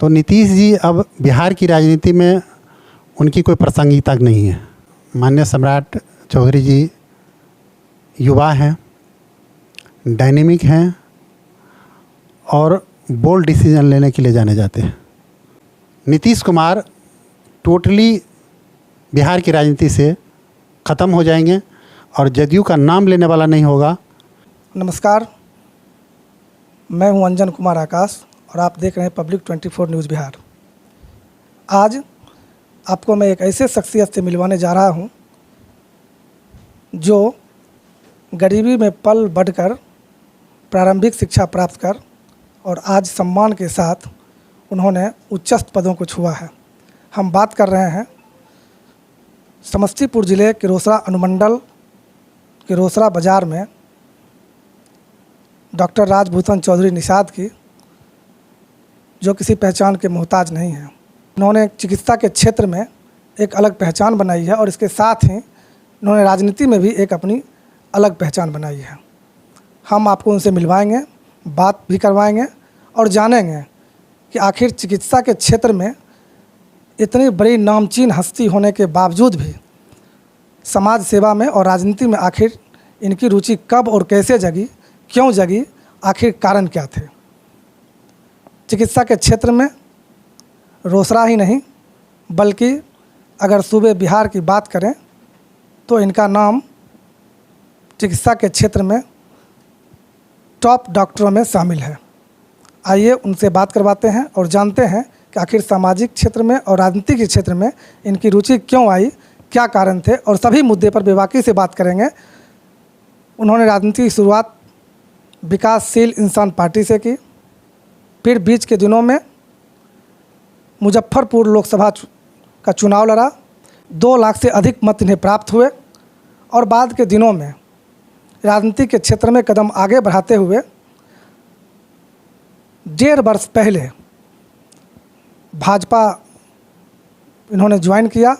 तो नीतीश जी अब बिहार की राजनीति में उनकी कोई प्रासंगिकता नहीं है। माननीय सम्राट चौधरी जी युवा हैं, डायनेमिक हैं और बोल्ड डिसीजन लेने के लिए जाने जाते हैं। नीतीश कुमार टोटली बिहार की राजनीति से ख़त्म हो जाएंगे और जदयू का नाम लेने वाला नहीं होगा। नमस्कार, मैं हूं अंजन कुमार आकाश और आप देख रहे हैं पब्लिक 24 न्यूज़ बिहार। आज आपको मैं एक ऐसे शख्सियत से मिलवाने जा रहा हूं जो गरीबी में पल बढ़कर प्रारंभिक शिक्षा प्राप्त कर और आज सम्मान के साथ उन्होंने उच्चस्थ पदों को छुआ है। हम बात कर रहे हैं समस्तीपुर ज़िले के रोसड़ा अनुमंडल के रोसड़ा बाज़ार में डॉक्टर राजभूषण चौधरी निषाद की, जो किसी पहचान के मोहताज नहीं हैं। उन्होंने चिकित्सा के क्षेत्र में एक अलग पहचान बनाई है और इसके साथ ही उन्होंने राजनीति में भी एक अपनी अलग पहचान बनाई है। हम आपको उनसे मिलवाएंगे, बात भी करवाएंगे और जानेंगे कि आखिर चिकित्सा के क्षेत्र में इतनी बड़ी नामचीन हस्ती होने के बावजूद भी समाज सेवा में और राजनीति में आखिर इनकी रुचि कब और कैसे जगी, क्यों जगी, आखिर कारण क्या थे। चिकित्सा के क्षेत्र में रोसड़ा ही नहीं बल्कि अगर सूबे बिहार की बात करें तो इनका नाम चिकित्सा के क्षेत्र में टॉप डॉक्टरों में शामिल है। आइए उनसे बात करवाते हैं और जानते हैं कि आखिर सामाजिक क्षेत्र में और राजनीति के क्षेत्र में इनकी रुचि क्यों आई, क्या कारण थे, और सभी मुद्दे पर बेबाकी से बात करेंगे। उन्होंने राजनीति की शुरुआत विकासशील इंसान पार्टी से की, फिर बीच के दिनों में मुजफ्फरपुर लोकसभा का चुनाव लड़ा, 2 लाख से अधिक मत इन्हें प्राप्त हुए और बाद के दिनों में राजनीति के क्षेत्र में कदम आगे बढ़ाते हुए 1.5 वर्ष पहले भाजपा इन्होंने ज्वाइन किया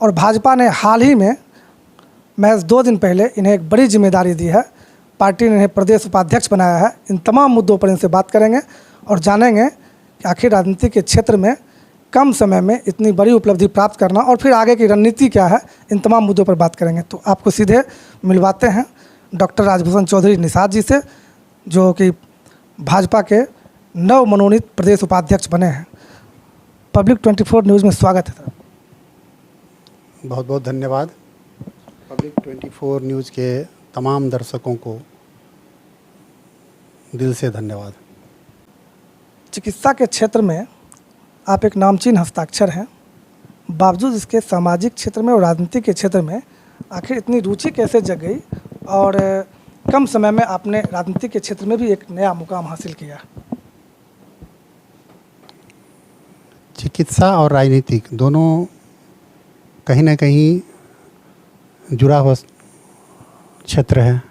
और भाजपा ने हाल ही में महज 2 दिन पहले इन्हें एक बड़ी जिम्मेदारी दी है। पार्टी ने इन्हें प्रदेश उपाध्यक्ष बनाया है। इन तमाम मुद्दों पर इनसे बात करेंगे और जानेंगे कि आखिर राजनीति के क्षेत्र में कम समय में इतनी बड़ी उपलब्धि प्राप्त करना और फिर आगे की रणनीति क्या है। इन तमाम मुद्दों पर बात करेंगे। तो आपको सीधे मिलवाते हैं डॉक्टर राजभूषण चौधरी निषाद जी से, जो कि भाजपा के नव मनोनीत प्रदेश उपाध्यक्ष बने हैं। पब्लिक 24 न्यूज़ में स्वागत है सर। बहुत बहुत धन्यवाद। पब्लिक 24 न्यूज़ के तमाम दर्शकों को दिल से धन्यवाद। चिकित्सा के क्षेत्र में आप एक नामचीन हस्ताक्षर हैं, बावजूद इसके सामाजिक क्षेत्र में और राजनीति के क्षेत्र में आखिर इतनी रुचि कैसे जग गई और कम समय में आपने राजनीति के क्षेत्र में भी एक नया मुकाम हासिल किया। चिकित्सा और राजनीतिक दोनों कहीं ना कहीं जुड़ा हुआ क्षेत्र है,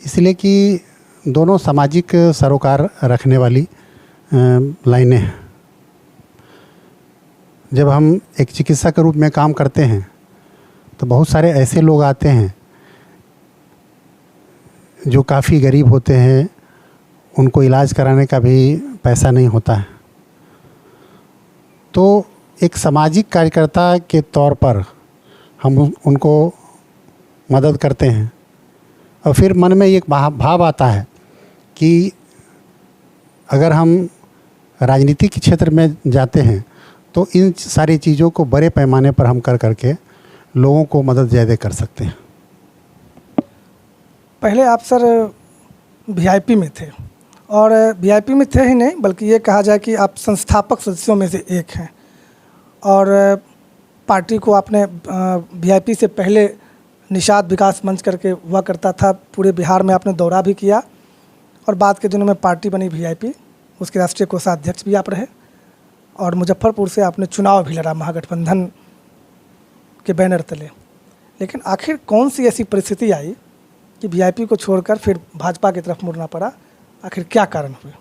इसलिए कि दोनों सामाजिक सरोकार रखने वाली लाइनें हैं। जब हम एक चिकित्सक के रूप में काम करते हैं तो बहुत सारे ऐसे लोग आते हैं जो काफ़ी गरीब होते हैं, उनको इलाज कराने का भी पैसा नहीं होता है। तो एक सामाजिक कार्यकर्ता के तौर पर हम उनको मदद करते हैं और फिर मन में एक भाव आता है कि अगर हम राजनीति के क्षेत्र में जाते हैं तो इन सारी चीज़ों को बड़े पैमाने पर हम कर करके लोगों को मदद ज़्यादा कर सकते हैं। पहले आप सर वीआईपी में थे और वीआईपी में थे ही नहीं बल्कि ये कहा जाए कि आप संस्थापक सदस्यों में से एक हैं और पार्टी को आपने वीआईपी से पहले निषाद विकास मंच करके हुआ करता था, पूरे बिहार में आपने दौरा भी किया और बाद के दिनों में पार्टी बनी वीआईपी, उसके राष्ट्रीय कोषाध्यक्ष भी आप रहे और मुजफ्फरपुर से आपने चुनाव भी लड़ा महागठबंधन के बैनर तले। लेकिन आखिर कौन सी ऐसी परिस्थिति आई कि वीआईपी को छोड़कर फिर भाजपा की तरफ मुड़ना पड़ा, आखिर क्या कारण हुए?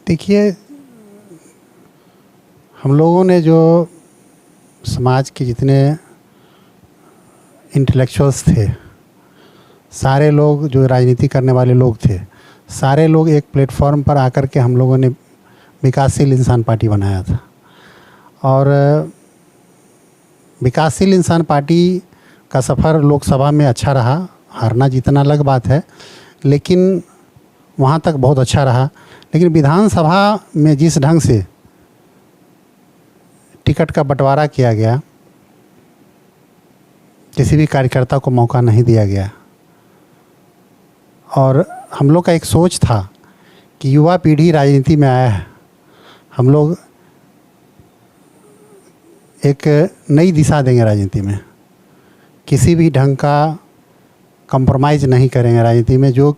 देखिए, हम लोगों ने जो समाज के जितने इंटेलेक्चुअल्स थे, सारे लोग जो राजनीति करने वाले लोग थे, सारे लोग एक प्लेटफॉर्म पर आकर के हम लोगों ने विकासशील इंसान पार्टी बनाया था। और विकासशील इंसान पार्टी का सफ़र लोकसभा में अच्छा रहा, हारना जीतना अलग बात है, लेकिन वहाँ तक बहुत अच्छा रहा। लेकिन विधानसभा में जिस ढंग से टिकट का बंटवारा किया गया, किसी भी कार्यकर्ता को मौका नहीं दिया गया। और हम लोग का एक सोच था कि युवा पीढ़ी राजनीति में आया है, हम लोग एक नई दिशा देंगे राजनीति में, किसी भी ढंग का कंप्रोमाइज़ नहीं करेंगे राजनीति में, जो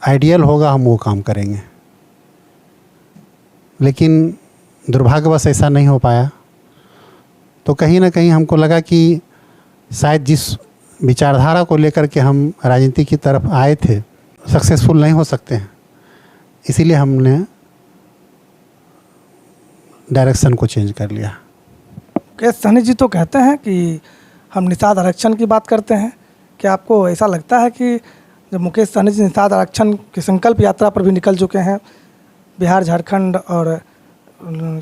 आइडियल होगा हम वो काम करेंगे। लेकिन दुर्भाग्यवश ऐसा नहीं हो पाया। तो कहीं ना कहीं हमको लगा कि शायद जिस विचारधारा को लेकर के हम राजनीति की तरफ आए थे सक्सेसफुल नहीं हो सकते हैं, इसीलिए हमने डायरेक्शन को चेंज कर लिया। मुकेश सहनी जी तो कहते हैं कि हम निषाद आरक्षण की बात करते हैं। क्या आपको ऐसा लगता है कि जब मुकेश सहनी जी निषाद आरक्षण की संकल्प यात्रा पर भी निकल चुके हैं, बिहार, झारखंड और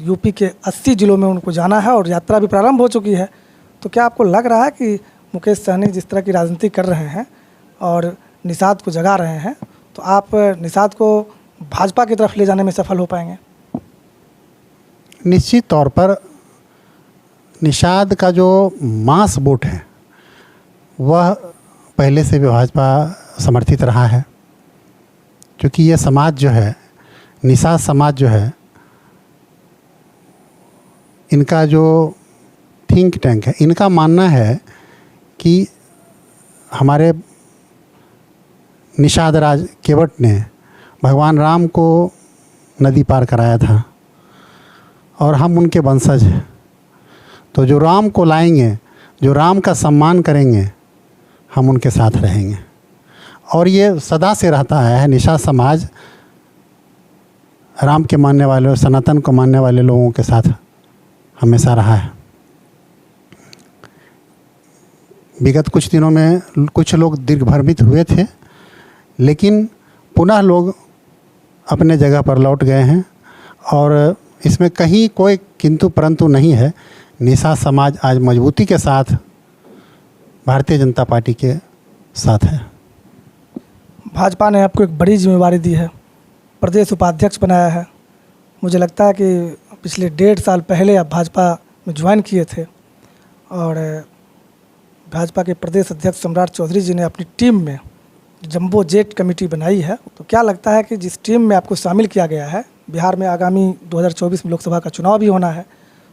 यूपी के 80 जिलों में उनको जाना है और यात्रा भी प्रारंभ हो चुकी है, तो क्या आपको लग रहा है कि मुकेश सहनी जिस तरह की राजनीति कर रहे हैं और निषाद को जगा रहे हैं, तो आप निषाद को भाजपा की तरफ ले जाने में सफल हो पाएंगे? निश्चित तौर पर निषाद का जो मास वोट है वह पहले से भी भाजपा समर्थित रहा है, क्योंकि ये समाज जो है, निषाद समाज जो है, इनका जो थिंक टैंक है, इनका मानना है कि हमारे निषाद राज केवट ने भगवान राम को नदी पार कराया था और हम उनके वंशज हैं। तो जो राम को लाएंगे, जो राम का सम्मान करेंगे, हम उनके साथ रहेंगे। और ये सदा से रहता है, निषाद समाज राम के मानने वाले, सनातन को मानने वाले लोगों के साथ हमेशा रहा है। विगत कुछ दिनों में कुछ लोग दिग्भ्रमित हुए थे, लेकिन पुनः लोग अपने जगह पर लौट गए हैं और इसमें कहीं कोई किंतु परंतु नहीं है। निषाद समाज आज मजबूती के साथ भारतीय जनता पार्टी के साथ है। भाजपा ने आपको एक बड़ी जिम्मेवारी दी है, प्रदेश उपाध्यक्ष बनाया है। मुझे लगता है कि पिछले 1.5 साल पहले आप भाजपा में ज्वाइन किए थे और भाजपा के प्रदेश अध्यक्ष सम्राट चौधरी जी ने अपनी टीम में जंबो जेट कमेटी बनाई है। तो क्या लगता है कि जिस टीम में आपको शामिल किया गया है, बिहार में आगामी 2024 में लोकसभा का चुनाव भी होना है,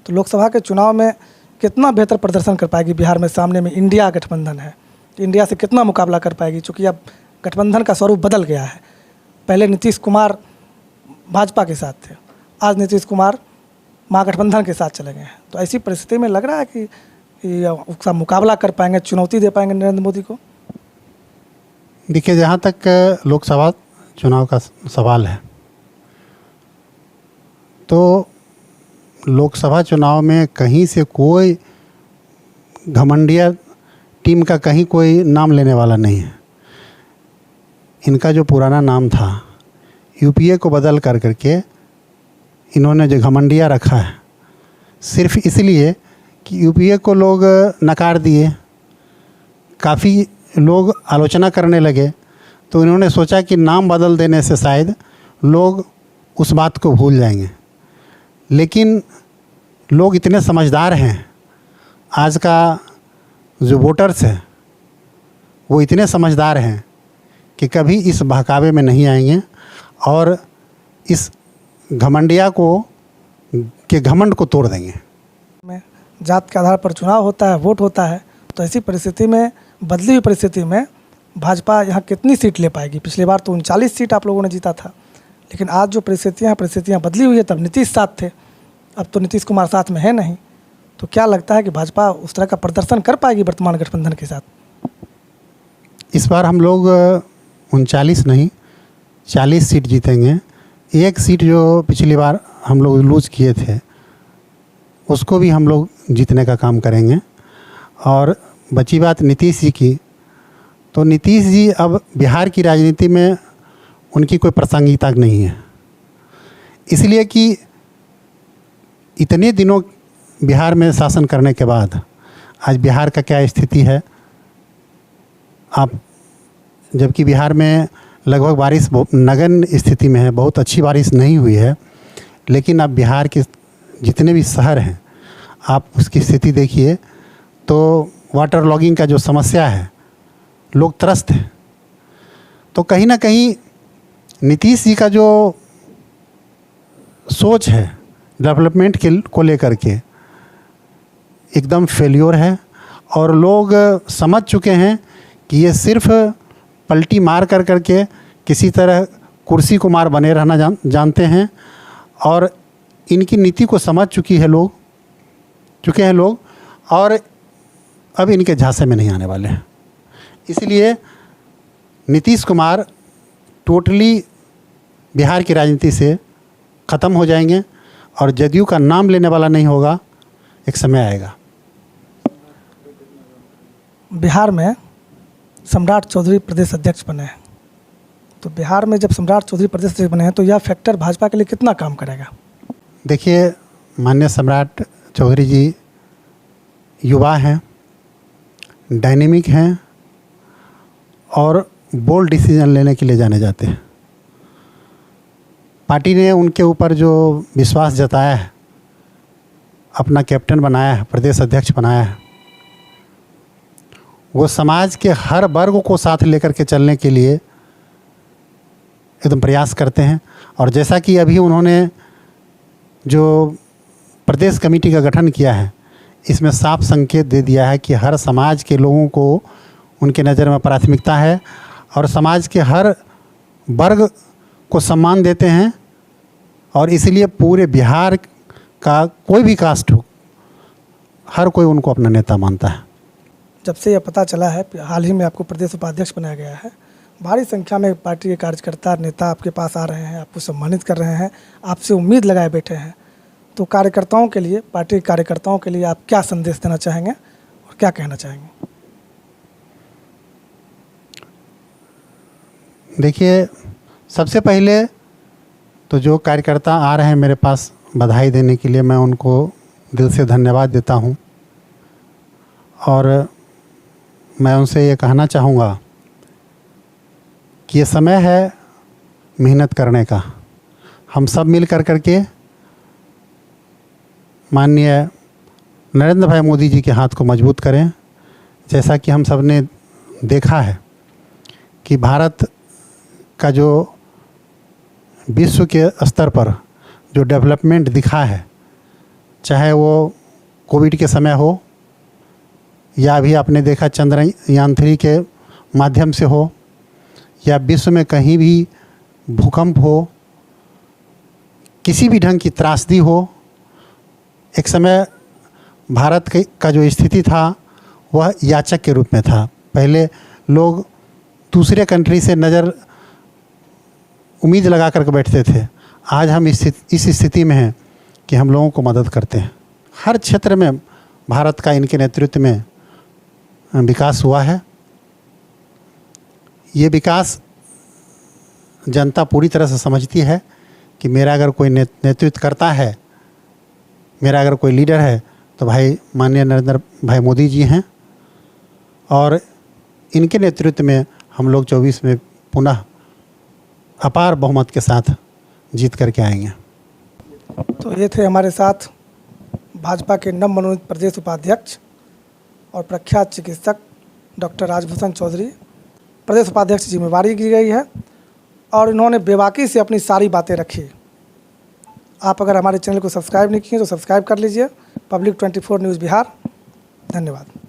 तो लोकसभा के चुनाव में कितना बेहतर प्रदर्शन कर पाएगी बिहार में? सामने में इंडिया गठबंधन है, तो इंडिया से कितना मुकाबला कर पाएगी? चूँकि अब गठबंधन का स्वरूप बदल गया है। पहले नीतीश कुमार भाजपा के साथ थे, आज नीतीश कुमार महागठबंधन के साथ चले गए हैं। तो ऐसी परिस्थिति में लग रहा है कि उसका मुकाबला कर पाएंगे, चुनौती दे पाएंगे नरेंद्र मोदी को? देखिए, जहाँ तक लोकसभा चुनाव का सवाल है, तो लोकसभा चुनाव में कहीं से कोई घमंडिया टीम का कहीं कोई नाम लेने वाला नहीं है। इनका जो पुराना नाम था, यूपीए को बदल कर करके इन्होंने जो घमंडिया रखा है, सिर्फ इसलिए कि यूपीए को लोग नकार दिए, काफ़ी लोग आलोचना करने लगे, तो इन्होंने सोचा कि नाम बदल देने से शायद लोग उस बात को भूल जाएंगे। लेकिन लोग इतने समझदार हैं, आज का जो वोटर्स हैं वो इतने समझदार हैं कि कभी इस बहकावे में नहीं आएंगे और इस घमंडिया को के घमंड को तोड़ देंगे। में जात के आधार पर चुनाव होता है, वोट होता है, तो ऐसी परिस्थिति में, बदली हुई परिस्थिति में भाजपा यहाँ कितनी सीट ले पाएगी? पिछली बार तो 39 सीट आप लोगों ने जीता था, लेकिन आज जो परिस्थितियाँ बदली हुई है, तब नीतीश साथ थे, अब तो नीतीश कुमार साथ में है नहीं। तो क्या लगता है कि भाजपा उस तरह का प्रदर्शन कर पाएगी वर्तमान गठबंधन के साथ? इस बार हम लोग 39 नहीं 40 सीट जीतेंगे। एक सीट जो पिछली बार हम लोग लूज़ किए थे, उसको भी हम लोग जीतने का काम करेंगे। और बची बात नीतीश जी की, तो नीतीश जी अब बिहार की राजनीति में उनकी कोई प्रासंगिकता नहीं है, इसलिए कि इतने दिनों बिहार में शासन करने के बाद आज बिहार का क्या स्थिति है। आप जबकि बिहार में लगभग बारिश नगण्य स्थिति में है, बहुत अच्छी बारिश नहीं हुई है, लेकिन अब बिहार के जितने भी शहर हैं आप उसकी स्थिति देखिए तो वाटर लॉगिंग का जो समस्या है, लोग त्रस्त हैं। तो कहीं ना कहीं नीतीश जी का जो सोच है डेवलपमेंट को लेकर के एकदम फेल्योर है, और लोग समझ चुके हैं कि ये सिर्फ पलटी मार कर करके किसी तरह कुर्सी कुमार बने रहना जानते हैं, और इनकी नीति को समझ चुके हैं लोग, और अब इनके झांसे में नहीं आने वाले हैं। इसलिए नीतीश कुमार टोटली बिहार की राजनीति से ख़त्म हो जाएंगे और जदयू का नाम लेने वाला नहीं होगा। एक समय आएगा। बिहार में सम्राट चौधरी प्रदेश अध्यक्ष बने हैं, तो बिहार में जब सम्राट चौधरी प्रदेश अध्यक्ष बने हैं तो यह फैक्टर भाजपा के लिए कितना काम करेगा? देखिए, माननीय सम्राट चौधरी जी युवा हैं, डायनेमिक हैं और बोल्ड डिसीजन लेने के लिए जाने जाते हैं। पार्टी ने उनके ऊपर जो विश्वास जताया है, अपना कैप्टन बनाया है, प्रदेश अध्यक्ष बनाया है, वो समाज के हर वर्ग को साथ लेकर के चलने के लिए एकदम प्रयास करते हैं। और जैसा कि अभी उन्होंने जो प्रदेश कमेटी का गठन किया है, इसमें साफ संकेत दे दिया है कि हर समाज के लोगों को उनके नज़र में प्राथमिकता है और समाज के हर वर्ग को सम्मान देते हैं, और इसलिए पूरे बिहार का कोई भी कास्ट हो, हर कोई उनको अपना नेता मानता है। जब से यह पता चला है, हाल ही में आपको प्रदेश उपाध्यक्ष बनाया गया है, भारी संख्या में पार्टी के कार्यकर्ता नेता आपके पास आ रहे हैं, आपको सम्मानित कर रहे हैं, आपसे उम्मीद लगाए बैठे हैं, तो कार्यकर्ताओं के लिए, पार्टी के कार्यकर्ताओं के लिए आप क्या संदेश देना चाहेंगे और क्या कहना चाहेंगे? देखिए, सबसे पहले तो जो कार्यकर्ता आ रहे हैं मेरे पास बधाई देने के लिए, मैं उनको दिल से धन्यवाद देता हूं, और मैं उनसे ये कहना चाहूँगा कि ये समय है मेहनत करने का। हम सब मिल करके माननीय नरेंद्र भाई मोदी जी के हाथ को मजबूत करें। जैसा कि हम सब ने देखा है कि भारत का जो विश्व के स्तर पर जो डेवलपमेंट दिखा है, चाहे वो कोविड के समय हो या अभी आपने देखा चंद्रयान 3 के माध्यम से हो, या विश्व में कहीं भी भूकंप हो, किसी भी ढंग की त्रासदी हो, एक समय भारत का जो स्थिति था वह याचक के रूप में था। पहले लोग दूसरे कंट्री से नज़र उम्मीद लगा करके बैठते थे। आज हम इस स्थिति में हैं कि हम लोगों को मदद करते हैं। हर क्षेत्र में भारत का इनके नेतृत्व में विकास हुआ है। ये विकास जनता पूरी तरह से समझती है कि मेरा अगर कोई नेतृत्व करता है, मेरा अगर कोई लीडर है, तो भाई माननीय नरेंद्र भाई मोदी जी हैं, और इनके नेतृत्व में हम लोग 24 में पुनः अपार बहुमत के साथ जीत करके आएंगे। तो ये थे हमारे साथ भाजपा के नवमनोनीत प्रदेश उपाध्यक्ष और प्रख्यात चिकित्सक डॉक्टर राजभूषण चौधरी। प्रदेश उपाध्यक्ष की जिम्मेवारी की गई है और इन्होंने बेबाकी से अपनी सारी बातें रखी। आप अगर हमारे चैनल को सब्सक्राइब नहीं किए तो सब्सक्राइब कर लीजिए। Public 24 news Bihar. धन्यवाद।